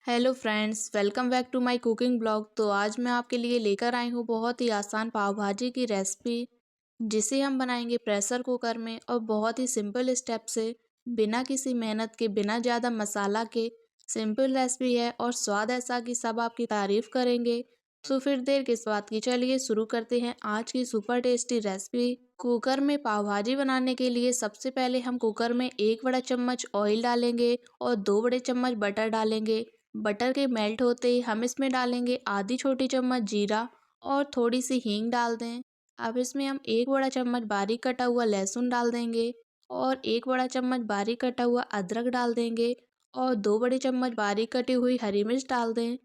Hello friends, welcome back to my cooking blog. तो आज मैं आपके लिए लेकर आई हूँ बहुत ही आसान पाव भाजी की रेसिपी, जिसे हम बनाएंगे प्रेशर कुकर में और बहुत ही सिंपल स्टेप से, बिना किसी मेहनत के, बिना ज़्यादा मसाला के। सिंपल रेसिपी है और स्वाद ऐसा कि सब आपकी तारीफ करेंगे। तो फिर देर किस बात की, चलिए शुरू करते हैं आज की सुपर टेस्टी रेसिपी। कुकर में पाव भाजी बनाने के लिए सबसे पहले हम कुकर में 1 बड़ा चम्मच ऑयल डालेंगे और 2 बड़े चम्मच बटर डालेंगे। बटर के मेल्ट होते ही हम इसमें डालेंगे आधी छोटी चम्मच जीरा और थोड़ी सी हींग डाल दें। अब इसमें हम 1 बड़ा चम्मच बारीक कटा हुआ लहसुन डाल देंगे और 1 बड़ा चम्मच बारीक कटा हुआ अदरक डाल देंगे और 2 बड़े चम्मच बारीक कटी हुई हरी मिर्च डाल दें।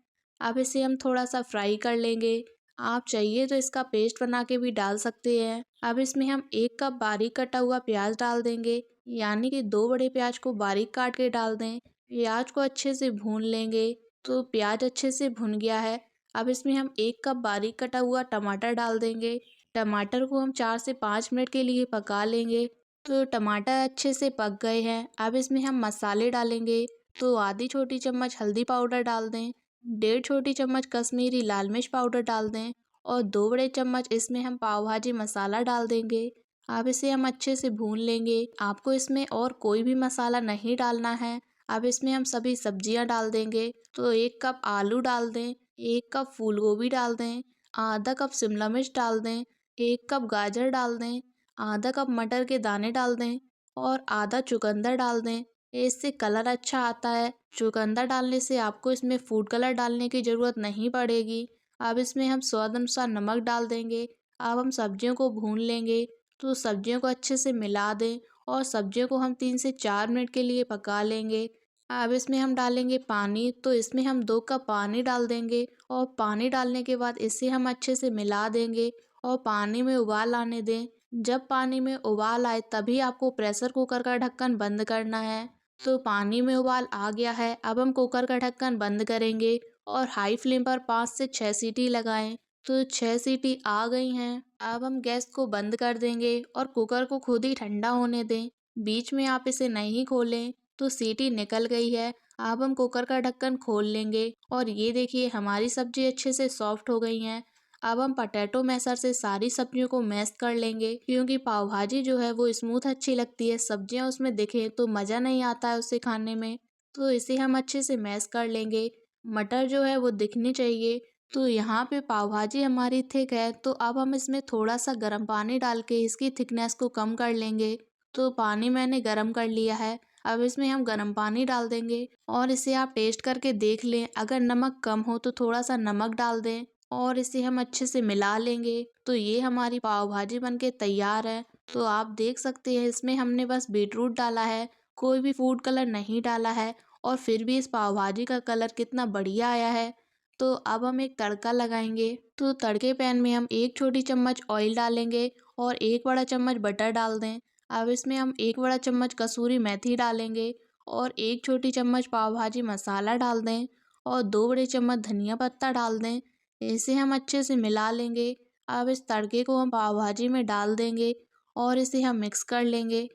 अब इसे हम थोड़ा सा फ्राई कर लेंगे। आप चाहिए तो इसका पेस्ट बना के भी डाल सकते हैं। अब इसमें हम 1 कप बारीक कटा हुआ प्याज डाल देंगे, यानी कि 2 बड़े प्याज को बारीक काट के डाल दें। प्याज को अच्छे से भून लेंगे। तो प्याज अच्छे से भुन गया है। अब इसमें हम 1 कप बारीक कटा हुआ टमाटर डाल देंगे। टमाटर को हम 4 से 5 मिनट के लिए पका लेंगे। तो टमाटर अच्छे से पक गए हैं। अब इसमें हम मसाले डालेंगे। तो आधी छोटी चम्मच हल्दी पाउडर डाल दें, 1.5 छोटी चम्मच कश्मीरी लाल मिर्च पाउडर डाल दें और 2 बड़े चम्मच इसमें हम पाव भाजी मसाला डाल देंगे। अब इसे हम अच्छे से भून लेंगे। आपको इसमें और कोई भी मसाला नहीं डालना है। अब इसमें हम सभी सब्जियां डाल देंगे। तो 1 कप आलू डाल दें, 1 कप फूल गोभी डाल दें, आधा कप शिमला मिर्च डाल दें, 1 कप गाजर डाल दें, आधा कप मटर के दाने डाल दें और आधा चुकंदर डाल दें। इससे कलर अच्छा आता है। चुकंदर डालने से आपको इसमें फूड कलर डालने की ज़रूरत नहीं पड़ेगी। अब इसमें हम स्वाद अनुसार नमक डाल देंगे। अब हम सब्जियों को भून लेंगे। तो सब्जियों को अच्छे से मिला दें और सब्जियों को हम 3 से 4 मिनट के लिए पका लेंगे। अब इसमें हम डालेंगे पानी। तो इसमें हम 2 कप पानी डाल देंगे और पानी डालने के बाद इसे हम अच्छे से मिला देंगे और पानी में उबाल आने दें। जब पानी में उबाल आए तभी आपको प्रेशर कुकर का ढक्कन बंद करना है। तो पानी में उबाल आ गया है। अब हम कुकर का ढक्कन बंद करेंगे और हाई फ्लेम पर 5 से 6 सीटी लगाएं। तो 6 सीटी आ गई हैं। अब हम गैस को बंद कर देंगे और कुकर को खुद ही ठंडा होने दें। बीच में आप इसे नहीं खोलें। तो सीटी निकल गई है। अब हम कुकर का ढक्कन खोल लेंगे और ये देखिए हमारी सब्जी अच्छे से सॉफ्ट हो गई हैं। अब हम पोटैटो मैशर से सारी सब्जियों को मैश कर लेंगे, क्योंकि पाव भाजी जो है वो स्मूथ अच्छी लगती है। सब्जियां उसमें दिखे तो मज़ा नहीं आता है उसे खाने में। तो इसे हम अच्छे से मैश कर लेंगे। मटर जो है वो दिखनी चाहिए। तो यहाँ पे पाव भाजी हमारी थिक है, तो अब हम इसमें थोड़ा सा गर्म पानी डाल के इसकी थिकनेस को कम कर लेंगे। तो पानी मैंने गर्म कर लिया है। अब इसमें हम गर्म पानी डाल देंगे और इसे आप टेस्ट करके देख लें। अगर नमक कम हो तो थोड़ा सा नमक डाल दें और इसे हम अच्छे से मिला लेंगे। तो ये हमारी पाव भाजी बनके तैयार है। तो आप देख सकते हैं इसमें हमने बस बीटरूट डाला है, कोई भी फूड कलर नहीं डाला है और फिर भी इस पाव भाजी का कलर कितना बढ़िया आया है। तो अब हम एक तड़का लगाएंगे। तो तड़के पैन में हम 1 छोटी चम्मच ऑयल डालेंगे और 1 बड़ा चम्मच बटर डाल दें। अब इसमें हम 1 बड़ा चम्मच कसूरी मेथी डालेंगे और 1 छोटी चम्मच पाव भाजी मसाला डाल दें और 2 बड़े चम्मच धनिया पत्ता डाल दें। इसे हम अच्छे से मिला लेंगे। अब इस तड़के को हम पाव भाजी में डाल देंगे और इसे हम मिक्स कर लेंगे।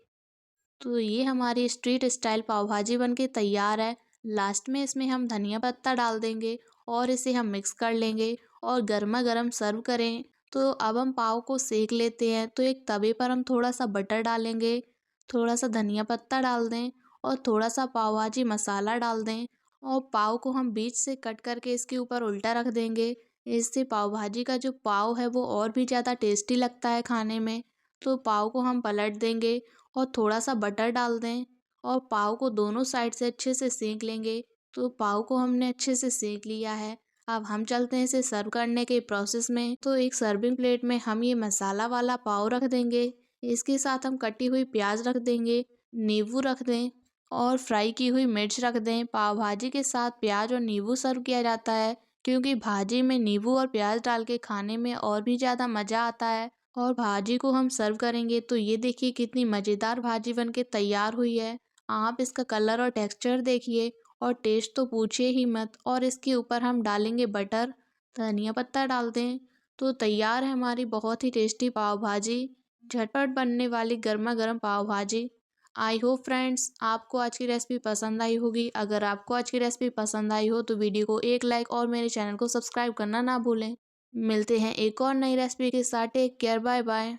तो ये हमारी स्ट्रीट स्टाइल पाव भाजी बनके तैयार है। लास्ट में इसमें हम धनिया पत्ता डाल देंगे और इसे हम मिक्स कर लेंगे और गर्मा गर्म सर्व करें। तो अब हम पाव को सेक लेते हैं। तो एक तवे पर हम थोड़ा सा बटर डालेंगे, थोड़ा सा धनिया पत्ता डाल दें और थोड़ा सा पाव भाजी मसाला डाल दें और पाव को हम बीच से कट करके इसके ऊपर उल्टा रख देंगे। इससे पाव भाजी का जो पाव है वो और भी ज़्यादा टेस्टी लगता है खाने में। तो पाव को हम पलट देंगे और थोड़ा सा बटर डाल दें और पाव को दोनों साइड से अच्छे से सेक लेंगे। तो पाव को हमने अच्छे से सेक लिया है। अब हम चलते हैं इसे सर्व करने के प्रोसेस में। तो एक सर्विंग प्लेट में हम ये मसाला वाला पाव रख देंगे। इसके साथ हम कटी हुई प्याज रख देंगे, नींबू रख दें और फ्राई की हुई मिर्च रख दें। पाव भाजी के साथ प्याज और नींबू सर्व किया जाता है, क्योंकि भाजी में नींबू और प्याज डाल के खाने में और भी ज़्यादा मज़ा आता है। और भाजी को हम सर्व करेंगे। तो ये देखिए कितनी मज़ेदार भाजी बनके तैयार हुई है। आप इसका कलर और टेक्सचर देखिए और टेस्ट तो पूछिए ही मत। और इसके ऊपर हम डालेंगे बटर, धनिया पत्ता डाल दें। तो तैयार है हमारी बहुत ही टेस्टी पाव भाजी, झटपट बनने वाली गर्मा गर्म पाव भाजी। आई होप फ्रेंड्स आपको आज की रेसिपी पसंद आई होगी। अगर आपको आज की रेसिपी पसंद आई हो तो वीडियो को एक लाइक और मेरे चैनल को सब्सक्राइब करना ना भूलें। मिलते हैं एक और नई रेसिपी के साथ। Take care, bye bye.